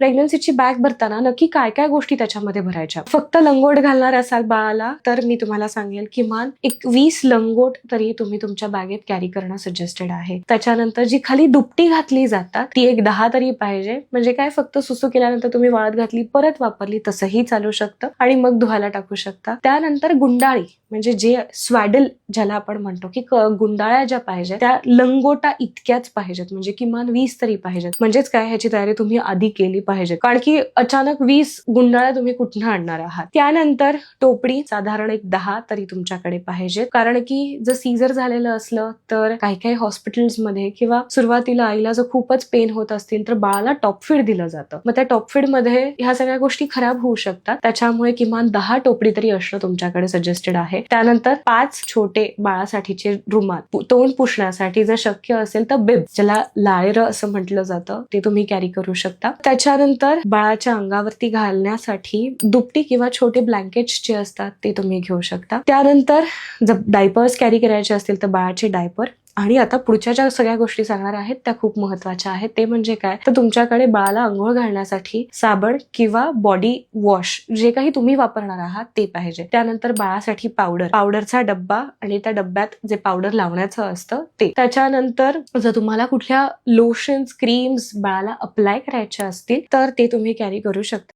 प्रेग्नन्सीची bag भरताना नक्की काय काय गोष्टी त्याच्यामध्ये भरायच्या. फक्त लंगोट घालणार असाल बाळाला तर मी तुम्हाला सांगेल किमान एक 20 लंगोट तरी तुम्ही तुमच्या बॅगेत कॅरी करणं सजेस्टेड आहे. त्याच्यानंतर जी खाली दुपटी घातली जातात ती एक 10 तरी पाहिजे. म्हणजे काय, फक्त सुसू केल्यानंतर तुम्ही वाळत घातली परत वापरली तसंही चालू शकतं आणि मग धुवायला टाकू शकता. त्यानंतर गुंडाळी म्हणजे जे स्वॅडल ज्याला आपण म्हणतो की गुंडाळ्या ज्या पाहिजे त्या लंगोटा इतक्याच पाहिजेत. म्हणजे किमान 20 तरी पाहिजेत. म्हणजेच काय, ह्याची तयारी तुम्ही आधी केली पाहिजे, कारण की अचानक 20 गुंडाळ्या तुम्ही कुठनं आणणार आहात. त्यानंतर टोपडी साधारण एक 10 तरी तुमच्याकडे पाहिजे, कारण की जर सीझर झालेलं असलं तर काही काही हॉस्पिटल्समध्ये किंवा सुरुवातीला आईला जर खूपच पेन होत असतील तर बाळाला टॉप फीड दिलं जातं. मग त्या टॉप फीड मध्ये ह्या सगळ्या गोष्टी खराब होऊ शकतात. त्याच्यामुळे किमान 10 टोपडी तरी असणं तुमच्याकडे सजेस्टेड आहे. त्यानंतर 5 छोटे बाळासाठीचे रुमाल, तोंड पुसण्यासाठी जर शक्य असेल तर बिब, ज्याला लाळेर असं म्हटलं जातं, ते तुम्ही कॅरी करू शकता. त्याच्यानंतर बाळाच्या अंगावरती घालण्यासाठी दुपटी किंवा छोटे ब्लँकेट्स जे असतात ते तुम्ही घेऊ शकता. त्यानंतर जर डायपर्स कॅरी करायचे असतील तर बाळाचे डायपर. आणि आता पुढच्या ज्या सगळ्या गोष्टी सांगणार आहेत त्या खूप महत्वाच्या आहेत. ते म्हणजे काय, तर तुमच्याकडे बाळाला अंघोळ घालण्यासाठी साबण किंवा बॉडी वॉश जे काही तुम्ही वापरणार आहात ते पाहिजे. त्यानंतर बाळासाठी पावडरचा डब्बा आणि त्या डब्यात जे पावडर लावण्याचं असतं ते. त्याच्यानंतर जर तुम्हाला कुठल्या लोशन्स, क्रीम्स बाळाला अप्लाय करायच्या असतील तर ते तुम्ही कॅरी करू शकता.